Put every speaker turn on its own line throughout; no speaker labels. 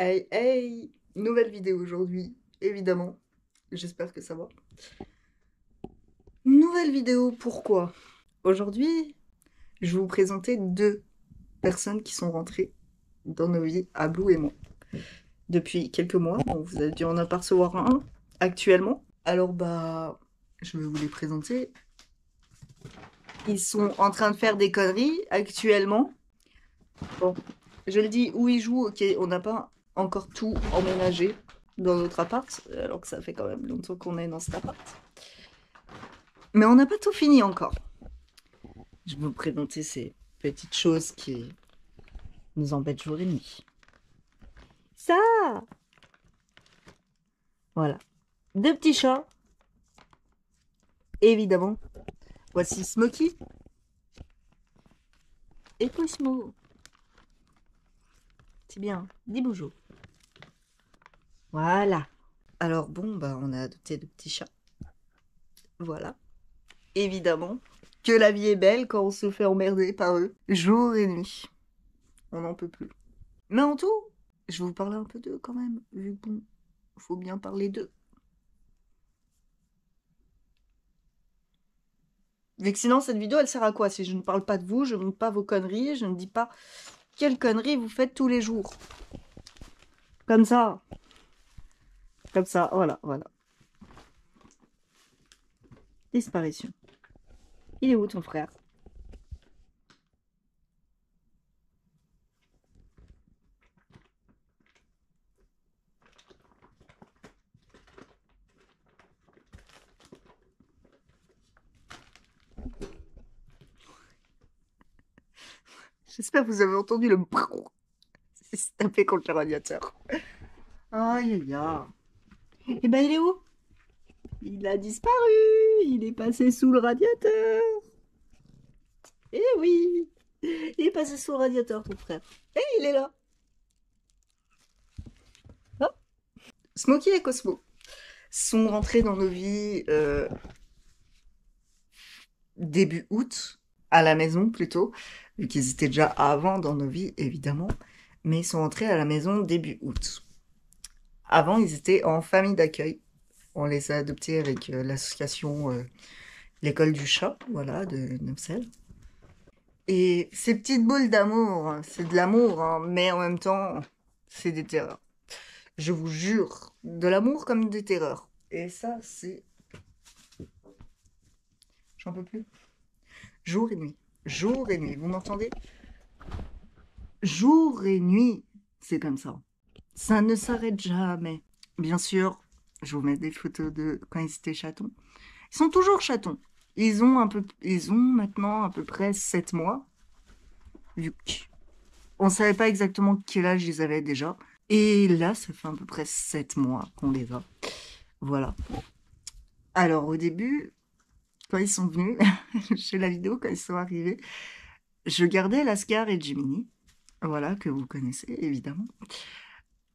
Hey, hey! Nouvelle vidéo aujourd'hui, évidemment. J'espère que ça va. Nouvelle vidéo, pourquoi? Aujourd'hui, je vais vous présenter deux personnes qui sont rentrées dans nos vies, Ablou et moi. Depuis quelques mois, bon, vous avez dû en apercevoir un actuellement. Alors je vais vous les présenter. Ils sont en train de faire des conneries actuellement. Bon, je le dis, où ils jouent, ok, on n'a pas encore tout emménagé dans notre appart, alors que ça fait quand même longtemps qu'on est dans cet appart. Mais on n'a pas tout fini encore. Je vais vous présenter ces petites choses qui nous embêtent jour et nuit. Ça! Voilà. Deux petits chats. Évidemment. Voici Smokey. Et Cosmo. C'est bien. Dis bonjour. Voilà. Alors bon, on a adopté deux petits chats. Voilà. Évidemment que la vie est belle quand on se fait emmerder par eux, jour et nuit. On n'en peut plus. Mais en tout, je vais vous parler un peu d'eux quand même, vu que bon, faut bien parler d'eux. Vu que sinon, cette vidéo, elle sert à quoi? Si je ne parle pas de vous, je ne montre pas vos conneries, je ne dis pas quelles conneries vous faites tous les jours. Comme ça. Comme ça, voilà, voilà. Disparition. Il est où ton frère? J'espère que vous avez entendu le brrr. C'est se taper contre le radiateur. Aïe, aïe, aïe. Eh ben, il est où? Il a disparu. Il est passé sous le radiateur. Eh oui. Il est passé sous le radiateur, ton frère. Et il est là. Hop. Smokey et Cosmo sont rentrés dans nos vies début août, à la maison plutôt, vu qu'ils étaient déjà avant dans nos vies, évidemment, mais ils sont rentrés à la maison début août. Avant, ils étaient en famille d'accueil. On les a adoptés avec l'association L'école du chat, voilà, de Nopsel. Et ces petites boules d'amour, hein, c'est de l'amour, hein, mais en même temps, c'est des terreurs. Je vous jure, de l'amour comme des terreurs. Et ça, c'est... J'en peux plus. Jour et nuit. Jour et nuit. Vous m'entendez? Jour et nuit. C'est comme ça. Ça ne s'arrête jamais. Bien sûr, je vous mets des photos de quand ils étaient chatons. Ils sont toujours chatons. Ils ont maintenant à peu près 7 mois. Vu qu'on ne savait pas exactement quel âge ils avaient déjà. Et là, ça fait à peu près 7 mois qu'on les a. Voilà. Alors, au début, quand ils sont venus, chez la vidéo, quand ils sont arrivés, je gardais Lascar et Jiminy. Voilà, que vous connaissez, évidemment.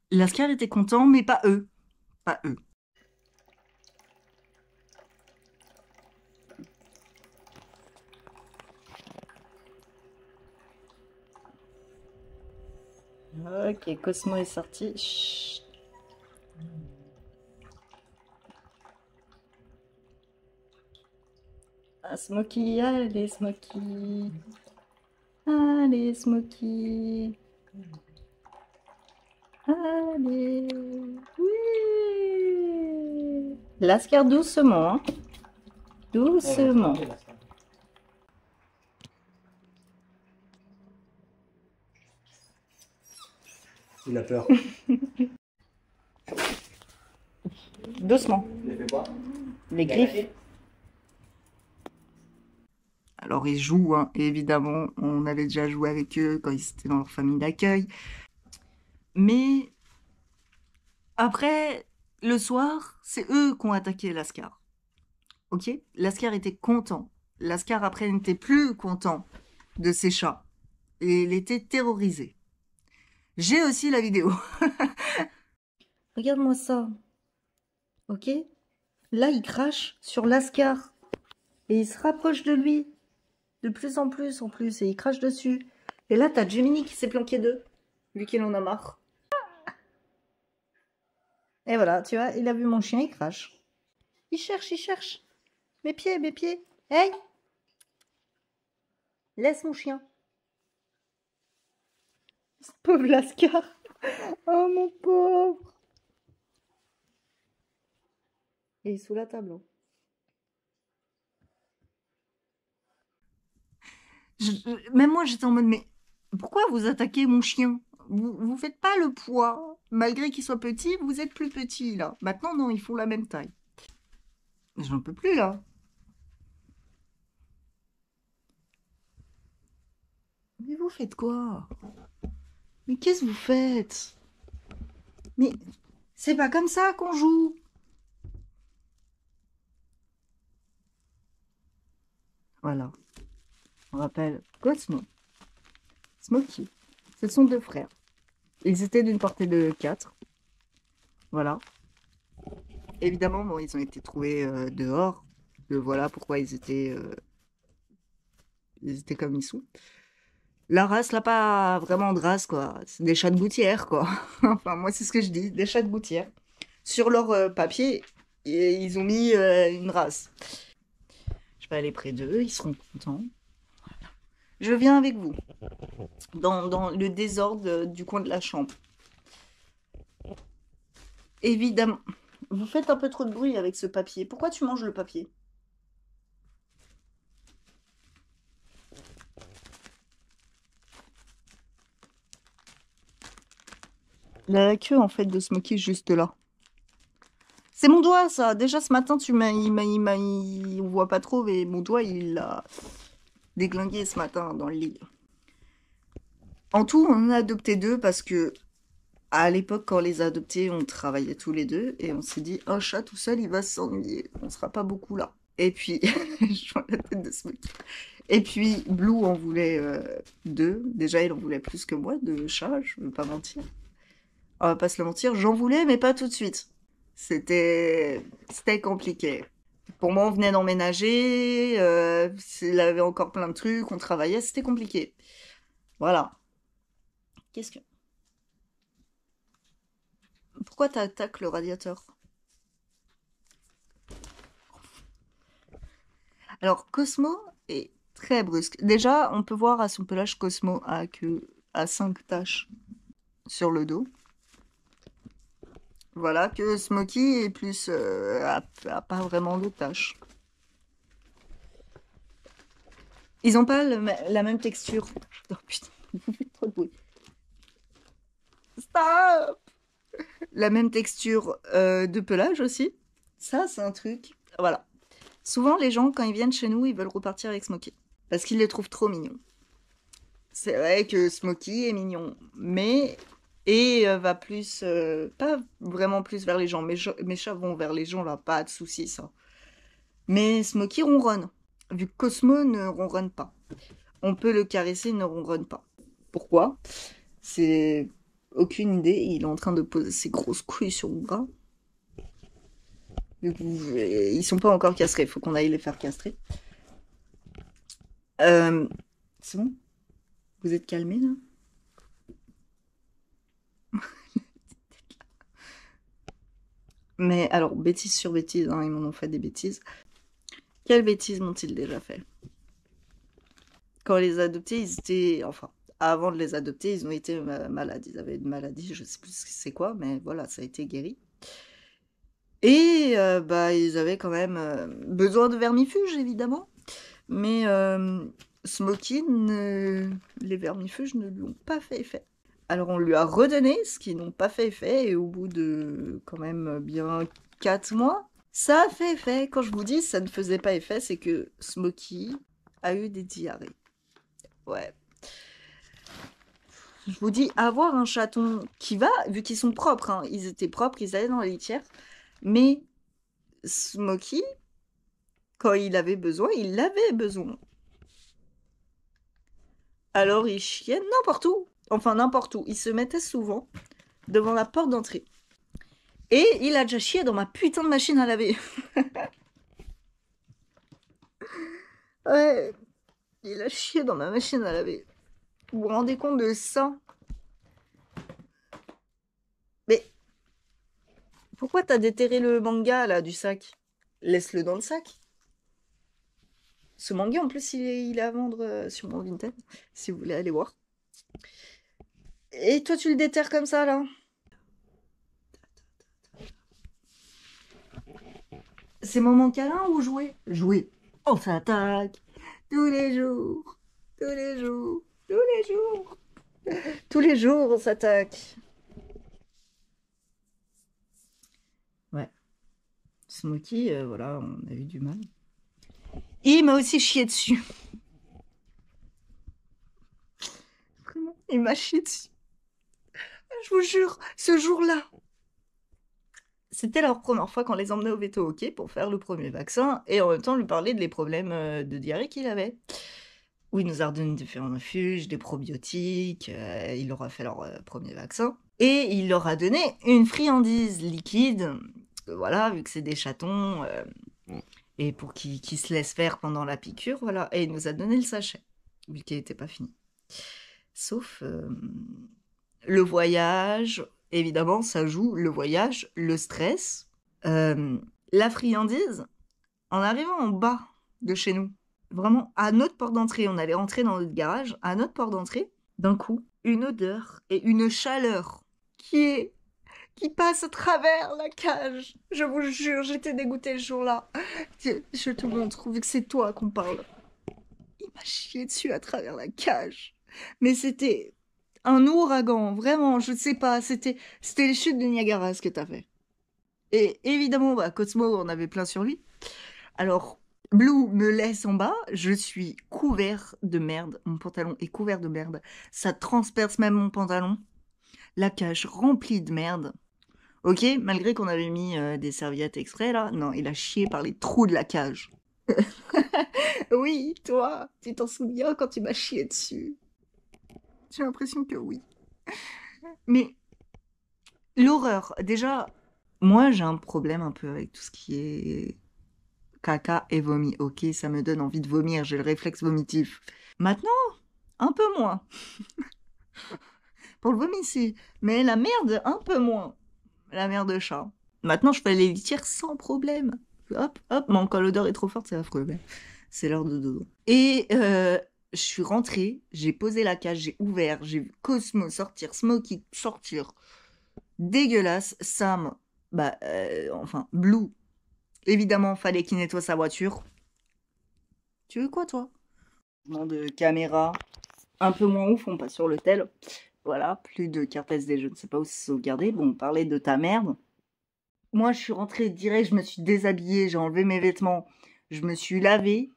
Lascar était content, mais pas eux. Pas eux. Ok, Cosmo est sorti. Chut. Ah, Smokey, allez, Smokey. Allez, Smokey. Allez. Oui. Lascar doucement, hein. Doucement.
Il a peur.
Doucement.
Il les fait pas.
Les griffes. Alors ils jouent, hein, évidemment. On avait déjà joué avec eux quand ils étaient dans leur famille d'accueil. Mais après, le soir, c'est eux qui ont attaqué Lascar. Ok? Lascar était content. Lascar après n'était plus content de ses chats. Et il était terrorisé. J'ai aussi la vidéo. Regarde-moi ça. Ok? Là, il crache sur Lascar. Et il se rapproche de lui. De plus en plus, et il crache dessus. Et là, t'as Gemini qui s'est planqué d'eux. Vu qu'il en a marre. Et voilà, tu vois, il a vu mon chien, il crache. Il cherche, il cherche. Mes pieds, mes pieds. Hey! Laisse mon chien. Ce pauvre Lascar. Oh mon pauvre. Il est sous la table. Hein. Même moi, j'étais en mode, mais pourquoi vous attaquez mon chien? Vous faites pas le poids. Malgré qu'il soit petit, vous êtes plus petit, là. Maintenant, non, ils font la même taille. J'en peux plus, là. Mais vous faites quoi? Mais qu'est-ce que vous faites? Mais c'est pas comme ça qu'on joue. Voilà. On rappelle Cosmo, Smokey. Ce sont deux frères. Ils étaient d'une portée de 4. Voilà. Évidemment, bon, ils ont été trouvés dehors. Voilà pourquoi ils étaient comme ils sont. La race, là, pas vraiment de race, quoi. C'est des chats de gouttière, quoi. Enfin, moi, c'est ce que je dis, des chats de gouttière. Sur leur papier, ils ont mis une race. Je vais aller près d'eux, ils seront contents. Je viens avec vous, dans le désordre du coin de la chambre. Évidemment. Vous faites un peu trop de bruit avec ce papier. Pourquoi tu manges le papier? La queue, en fait, de Smokey, juste là. C'est mon doigt, ça. Déjà, ce matin, on voit pas trop, mais mon doigt, il l'a déglingué ce matin dans le lit. En tout, on en a adopté 2 parce que, à l'époque, quand on les a adoptés, on travaillait tous les 2 et on s'est dit, un chat tout seul, il va s'ennuyer. On sera pas beaucoup là. Et puis, je vois la tête de Smokey. Et puis, Blue en voulait 2. Déjà, il en voulait plus que moi, de chats, je veux pas mentir. On va pas se le mentir, j'en voulais, mais pas tout de suite. C'était compliqué. Pour moi, on venait d'emménager, il avait encore plein de trucs, on travaillait, c'était compliqué. Voilà. Qu'est-ce que... Pourquoi t'attaques le radiateur? Alors, Cosmo est très brusque. Déjà, on peut voir à son pelage, Cosmo a 5 taches sur le dos. Voilà, que Smokey est plus... a pas vraiment de taches. Ils n'ont pas la même texture. Oh putain, vous faites trop de bruit. Stop! La même texture de pelage aussi. Ça, c'est un truc. Voilà. Souvent, les gens, quand ils viennent chez nous, ils veulent repartir avec Smokey. Parce qu'ils les trouvent trop mignons. C'est vrai que Smokey est mignon, mais... Et va plus... pas vraiment plus vers les gens. Mes chats vont vers les gens, là. Pas de soucis, ça. Mais Smokey ronronne. Vu que Cosmo ne ronronne pas. On peut le caresser, il ne ronronne pas. Pourquoi? C'est aucune idée. Il est en train de poser ses grosses couilles sur mon bras. Ils sont pas encore castrés. Il faut qu'on aille les faire castrer. C'est bon? Vous êtes calmés là? Mais alors, bêtise sur bêtise, hein, ils m'en ont fait des bêtises. Quelles bêtises m'ont-ils déjà fait? Quand on les a adoptés, ils étaient... Enfin, avant de les adopter, ils ont été malades. Ils avaient une maladie, je sais plus c'est quoi, mais voilà, ça a été guéri. Et bah, ils avaient quand même besoin de vermifuges, évidemment. Mais Smokey, les vermifuges ne lui ont pas fait effet. Alors on lui a redonné ce qui n'ont pas fait effet, et au bout de quand même bien 4 mois, ça a fait effet. Quand je vous dis ça ne faisait pas effet, c'est que Smokey a eu des diarrhées. Ouais. Je vous dis, avoir un chaton qui va, vu qu'ils sont propres, hein, ils étaient propres, ils allaient dans la litière, mais Smokey, quand il avait besoin, il avait besoin. Alors il chiait n'importe où. Enfin, n'importe où. Il se mettait souvent devant la porte d'entrée. Et il a déjà chié dans ma putain de machine à laver. Ouais, il a chié dans ma machine à laver. Vous vous rendez compte de ça? Mais Pourquoi t'as déterré le manga, là, du sac? Laisse-le dans le sac. Ce manga, en plus, il est à vendre sur mon Vinted, si vous voulez aller voir. Et toi, tu le déterres comme ça, là? C'est moment câlin ou jouer? Jouer. On s'attaque tous les jours, tous les jours, tous les jours. Tous les jours, on s'attaque. Ouais. Smokey, voilà, on a eu du mal. Il m'a aussi chié dessus. Vraiment, il m'a chié dessus. Je vous jure, ce jour-là, c'était leur première fois qu'on les emmenait au veto hockey pour faire le premier vaccin et en même temps lui parler des problèmes de diarrhée qu'il avait. Où il nous a redonné différents refuges, des probiotiques, il leur a fait leur premier vaccin. Et il leur a donné une friandise liquide, voilà, vu que c'est des chatons, et pour qu'ils se laissent faire pendant la piqûre, voilà. Et il nous a donné le sachet, vu qu'il n'était pas fini. Sauf le voyage, évidemment, ça joue, le voyage, le stress, la friandise, en arrivant en bas de chez nous, vraiment à notre porte d'entrée, on allait rentrer dans notre garage, à notre porte d'entrée, d'un coup, une odeur et une chaleur qui passe à travers la cage. Je vous jure, j'étais dégoûtée ce jour-là. Je te montre, vu que c'est toi qu'on parle. Il m'a chié dessus à travers la cage. Mais c'était un ouragan, vraiment, je ne sais pas, c'était les chutes de Niagara ce que t'as fait. Et évidemment, bah, Cosmo en avait plein sur lui. Alors, Blue me laisse en bas, je suis couvert de merde, mon pantalon est couvert de merde, ça transperce même mon pantalon, la cage remplie de merde. Ok, malgré qu'on avait mis des serviettes exprès là, non, il a chié par les trous de la cage. Oui, toi, tu t'en souviens quand tu m'as chié dessus? J'ai l'impression que oui. Mais l'horreur, déjà, moi j'ai un problème un peu avec tout ce qui est caca et vomi. Ok, ça me donne envie de vomir, j'ai le réflexe vomitif. Maintenant, un peu moins. Pour le vomi, si. Mais la merde, un peu moins. La merde de chat. Maintenant, je fais les litières sans problème. Hop, hop. Mais quand l'odeur est trop forte, c'est affreux. Mais c'est l'heure de dodo. Et je suis rentrée, j'ai posé la cage, j'ai ouvert, j'ai vu Cosmo sortir, Smokey sortir. Dégueulasse. Sam, bah, enfin, Blue. Évidemment, fallait qu'il nettoie sa voiture. Tu veux quoi, toi? De caméra. Un peu moins ouf, on passe sur le tel. Voilà, plus de carte SD, je ne sais pas où c'est sauvegardé. Bon, on parlait de ta merde. Moi, je suis rentrée direct, je me suis déshabillée, j'ai enlevé mes vêtements, je me suis lavée.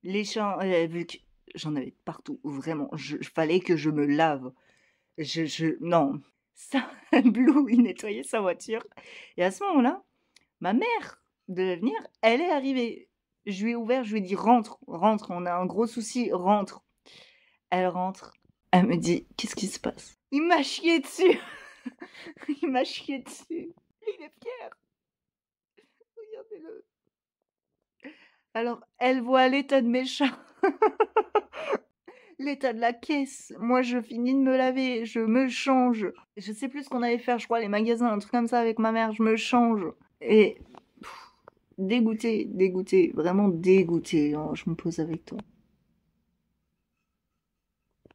Les chiens, vu que j'en avais partout, vraiment, fallait que je me lave. Non. Ça, Blue, il nettoyait sa voiture. Et à ce moment-là, ma mère devait venir, elle est arrivée. Je lui ai ouvert, je lui ai dit rentre, rentre, on a un gros souci, rentre. Elle rentre, elle me dit qu'est-ce qui se passe? Il m'a chié dessus. Il m'a chié dessus. Il est fier. Regardez-le. Alors, elle voit l'état de mes chats. L'état de la caisse. Moi, je finis de me laver, je me change. Je sais plus ce qu'on allait faire, je crois, les magasins, un truc comme ça avec ma mère, je me change. Et dégoûtée, dégoûtée, vraiment dégoûtée. Oh, je me pose avec toi.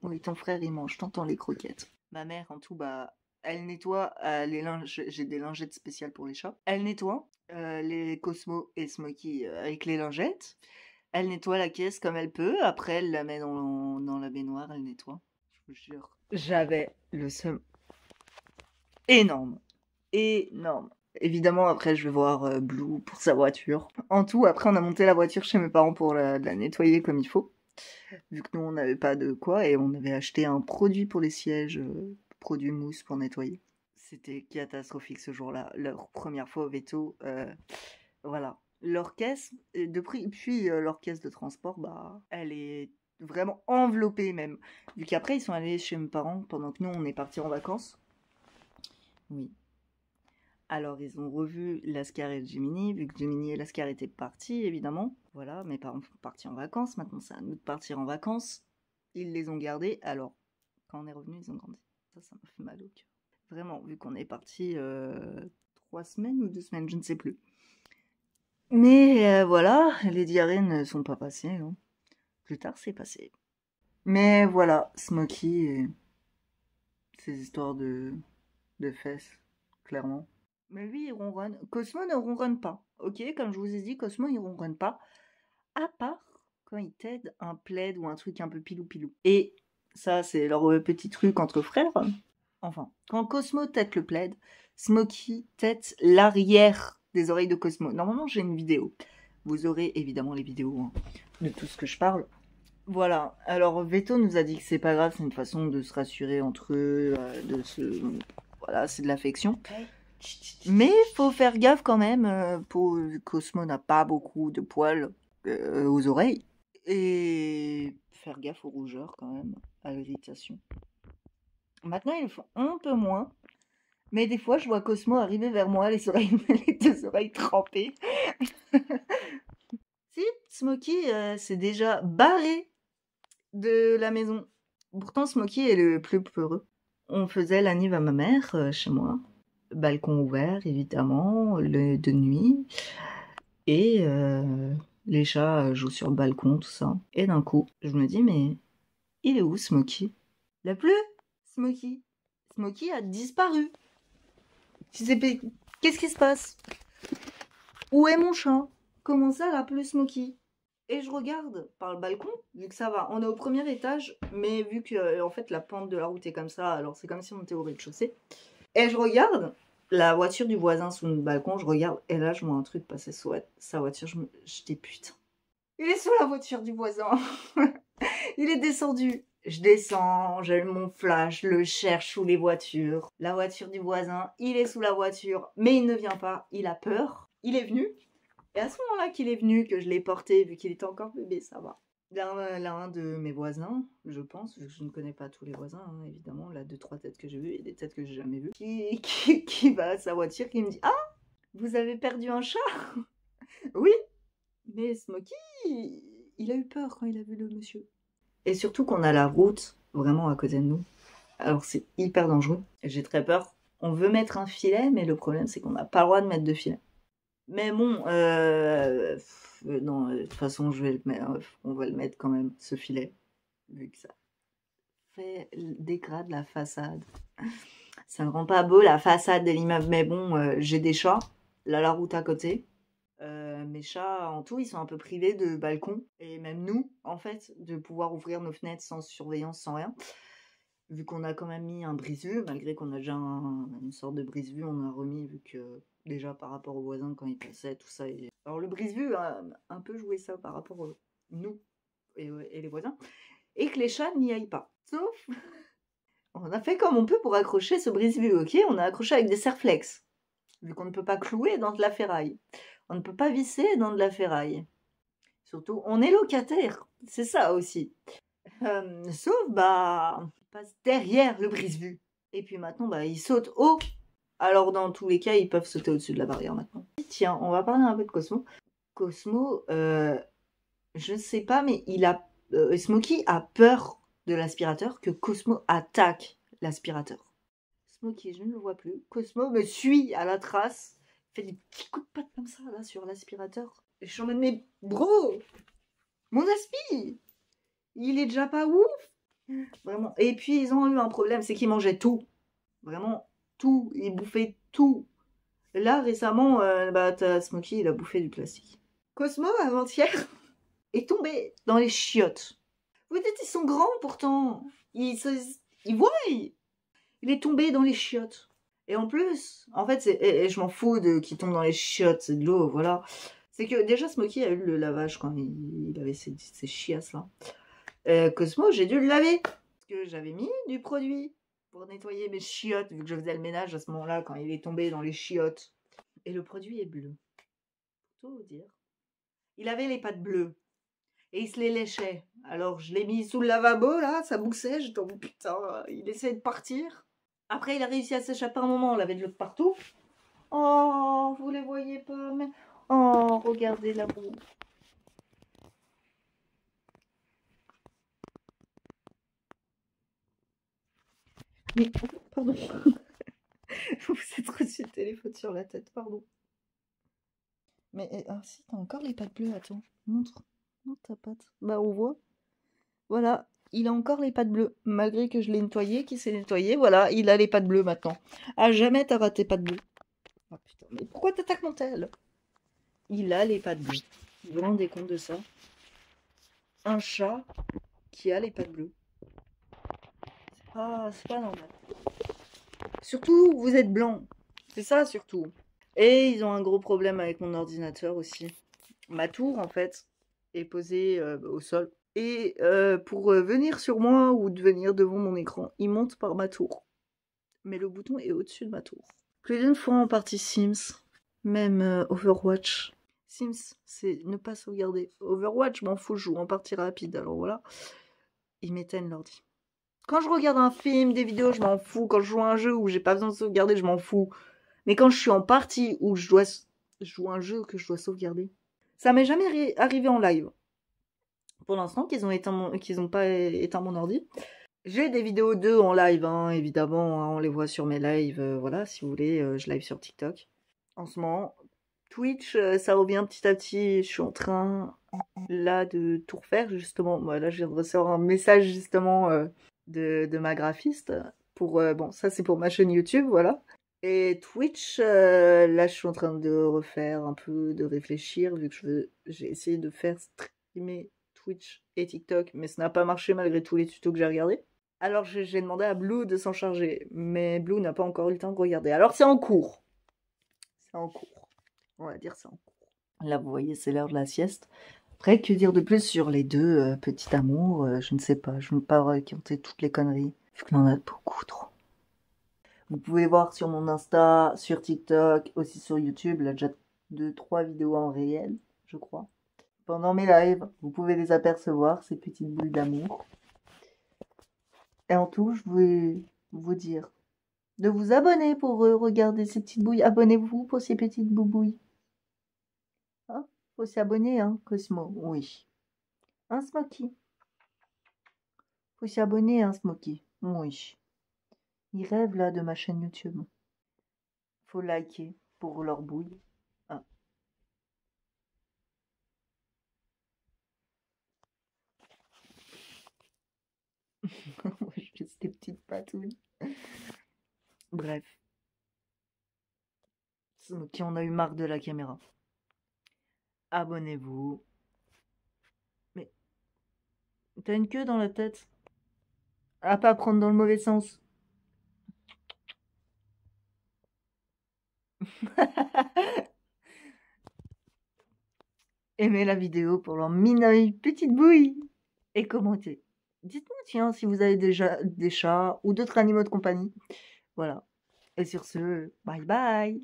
Oui, ton frère, il mange, t'entends les croquettes. Ma mère, en tout, bah, elle nettoie les linges. J'ai des lingettes spéciales pour les chats. Elle nettoie les Cosmo et Smokey avec les lingettes. Elle nettoie la caisse comme elle peut. Après, elle la met dans la baignoire, elle nettoie. Je vous jure. J'avais le seum énorme. Énorme. Évidemment, après, je vais voir Blue pour sa voiture. En tout, après, on a monté la voiture chez mes parents pour la nettoyer comme il faut. Vu que nous, on n'avait pas de quoi et on avait acheté un produit pour les sièges, produit mousse pour nettoyer. C'était catastrophique ce jour-là. Leur première fois au veto, voilà. Leur caisse, puis leur caisse de transport, bah, elle est vraiment enveloppée même. Vu qu'après, ils sont allés chez mes parents pendant que nous, on est partis en vacances. Oui. Alors, ils ont revu Lascar et Jiminy, vu que Jiminy et Lascar étaient partis, évidemment. Voilà, mes parents sont partis en vacances, maintenant c'est à nous de partir en vacances. Ils les ont gardés, alors, quand on est revenu, ils ont grandi. Ça m'a fait mal au cœur. Vraiment, vu qu'on est parti 3 semaines ou 2 semaines, je ne sais plus. Mais voilà, les diarrhées ne sont pas passées. Hein. Plus tard, c'est passé. Mais voilà, Smokey et ses histoires de fesses, clairement. Mais lui, il ronronne. Cosmo ne ronronne pas. Ok, comme je vous ai dit, Cosmo, il ronronne pas. À part quand il t'aide un plaid ou un truc un peu pilou-pilou. Et ça, c'est leur petit truc entre frères. Enfin, quand Cosmo tête le plaid, Smokey tête l'arrière des oreilles de Cosmo. Normalement, j'ai une vidéo. Vous aurez évidemment les vidéos hein, de tout ce que je parle. Voilà. Alors, Veto nous a dit que c'est pas grave, c'est une façon de se rassurer entre eux, Voilà, c'est de l'affection. Mais faut faire gaffe quand même. Cosmo n'a pas beaucoup de poils aux oreilles. Et faire gaffe aux rougeurs quand même, à l'irritation. Maintenant, ils le font un peu moins. Mais des fois, je vois Cosmo arriver vers moi, les deux oreilles trempées. Si, Smokey s'est déjà barré de la maison. Pourtant, Smokey est le plus peureux. On faisait l'anniv à ma mère chez moi. Balcon ouvert, évidemment, de nuit. Et les chats jouent sur le balcon, tout ça. Et d'un coup, je me dis, mais il est où Smokey? Il a plus Smokey. Smokey a disparu. Qu'est-ce qui se passe? Où est mon chat? Comment ça, là, plus Smokey? Et je regarde par le balcon, vu que ça va. On est au premier étage, mais vu que en fait la pente de la route est comme ça, alors c'est comme si on était au rez-de-chaussée. Et je regarde la voiture du voisin sous le balcon, je regarde, et là je vois un truc passer sous sa voiture. Je dis putain, il est sous la voiture du voisin. Il est descendu. Je descends, j'allume mon flash, le cherche sous les voitures. La voiture du voisin, il est sous la voiture, mais il ne vient pas, il a peur. Il est venu. Et à ce moment-là qu'il est venu, que je l'ai porté, vu qu'il était encore bébé, ça va. L'un de mes voisins, je pense, vu que je ne connais pas tous les voisins, hein, évidemment, là, 2-3 têtes que j'ai vues et des têtes que j'ai jamais vues, qui va à sa voiture, qui me dit « Ah, vous avez perdu un chat ?» Oui, mais Smokey, il a eu peur quand il a vu le monsieur. Et surtout qu'on a la route vraiment à côté de nous. Alors c'est hyper dangereux. J'ai très peur. On veut mettre un filet, mais le problème c'est qu'on n'a pas le droit de mettre de filet. Mais bon, non, de toute façon, je vais le mettre, on va le mettre quand même, ce filet, vu que ça dégrade la façade. Ça ne rend pas beau la façade de l'immeuble, mais bon, j'ai des chats, là, la route à côté. Mes chats, en tout, ils sont un peu privés de balcon, et même nous, en fait, de pouvoir ouvrir nos fenêtres sans surveillance, sans rien. Vu qu'on a quand même mis un brise-vue, malgré qu'on a déjà une sorte de brise-vue, on a remis, vu que déjà par rapport aux voisins quand ils passaient, tout ça. Alors le brise-vue a un peu joué ça par rapport à nous et les voisins, et que les chats n'y aillent pas. Sauf, on a fait comme on peut pour accrocher ce brise-vue, ok? On a accroché avec des serflex, vu qu'on ne peut pas clouer dans de la ferraille. On ne peut pas visser dans de la ferraille. Surtout, on est locataire, c'est ça aussi. Sauf, bah, il passe derrière le brise-vue. Et puis maintenant, bah, il saute haut. Alors, dans tous les cas, ils peuvent sauter au-dessus de la barrière maintenant. Tiens, on va parler un peu de Cosmo. Cosmo, je sais pas, mais Smokey a peur de l'aspirateur, que Cosmo attaque l'aspirateur. Smokey, je ne le vois plus. Cosmo me suit à la trace. Il fait des petits coups de patte comme ça, là, sur l'aspirateur. Et je suis en mode, mais bro, mon aspi, il est déjà pas ouf. Vraiment. Et puis, ils ont eu un problème, c'est qu'ils mangeaient tout. Vraiment, tout. Ils bouffaient tout. Là, récemment, t'as Smokey, il a bouffé du plastique. Cosmo, avant-hier, est tombé dans les chiottes. Vous dites, ils sont grands pourtant. Ils voient. Il est tombé dans les chiottes. Et en plus, en fait, je m'en fous qu'il tombe dans les chiottes, c'est de l'eau, voilà. C'est que déjà, Smokey a eu le lavage quand il avait ces chiasses là. Cosmo, j'ai dû le laver. Parce que j'avais mis du produit pour nettoyer mes chiottes, vu que je faisais le ménage à ce moment-là, quand il est tombé dans les chiottes. Et le produit est bleu. Pour tout vous dire. Il avait les pattes bleues. Et il se les léchait. Alors, je l'ai mis sous le lavabo, là, ça boussait. J'étais en putain, il essayait de partir. Après, il a réussi à s'échapper un moment, on avait de l'eau partout. Oh, vous les voyez pas, mais... Oh, regardez la boue. Mais, pardon. Vous êtes reçu le téléphone sur la tête, pardon. Mais ah, si, t'as encore les pattes bleues, attends. Montre. Montre ta patte. Bah, on voit. Voilà, il a encore les pattes bleues. Malgré que je l'ai nettoyé, qu'il s'est nettoyé, voilà, il a les pattes bleues maintenant. À jamais t'auras tes pattes bleues. Oh putain, mais pourquoi t'attaques mon tel? Il a les pattes bleues. Vous vous rendez compte de ça? Un chat qui a les pattes bleues. C'est pas normal. Surtout, vous êtes blanc. C'est ça, surtout. Et ils ont un gros problème avec mon ordinateur aussi. Ma tour, en fait, est posée au sol. Et pour venir sur moi ou de venir devant mon écran, il monte par ma tour. Mais le bouton est au-dessus de ma tour. Plus d'une fois en partie Sims, même Overwatch. Sims, c'est ne pas sauvegarder. Overwatch, je m'en fous, je joue en partie rapide, alors voilà. Ils m'éteignent l'ordi. Quand je regarde un film, des vidéos, je m'en fous. Quand je joue à un jeu où j'ai pas besoin de sauvegarder, je m'en fous. Mais quand je suis en partie où je dois jouer un jeu que je dois sauvegarder, ça m'est jamais arrivé en live. Pour l'instant, qu'ils ont pas éteint mon ordi. J'ai des vidéos d'eux en live, hein, évidemment, hein, on les voit sur mes lives, voilà, si vous voulez, je live sur TikTok. En ce moment, Twitch, ça revient petit à petit, je suis en train, là, de tout refaire, justement. Moi, là, je viens de recevoir un message, justement, de ma graphiste, pour, bon, ça, c'est pour ma chaîne YouTube, voilà. Et Twitch, là, je suis en train de refaire un peu, de réfléchir, vu que j'ai essayé de faire streamer Twitch et TikTok, mais ça n'a pas marché malgré tous les tutos que j'ai regardés. Alors j'ai demandé à Blue de s'en charger, mais Blue n'a pas encore eu le temps de regarder. Alors c'est en cours. C'est en cours. On va dire c'est en cours. Là, vous voyez, c'est l'heure de la sieste. Après, que dire de plus sur les deux petits amours je ne sais pas. Je ne veux pas raconter toutes les conneries, vu qu'il en a beaucoup trop. Vous pouvez voir sur mon Insta, sur TikTok, aussi sur YouTube. Là, déjà 2-3 vidéos en réel, je crois. Pendant mes lives, vous pouvez les apercevoir, ces petites boules d'amour. Et en tout, je veux vous dire de vous abonner pour regarder ces petites bouilles. Abonnez-vous pour ces petites boubouilles. Hein? Faut s'abonner, hein, Cosmo. Oui. Un Smoky. Faut s'abonner, hein, Smoky. Oui. Il rêve là de ma chaîne YouTube. Faut liker pour leur bouille. Ah. Juste des petites patounes. Bref. Smoky, on a eu marre de la caméra. Abonnez-vous. Mais t'as une queue dans la tête. À pas prendre dans le mauvais sens. Aimez la vidéo pour leur mignonne petite bouille et commentez. Dites-moi, tiens, si vous avez déjà des chats ou d'autres animaux de compagnie. Voilà. Et sur ce, bye bye.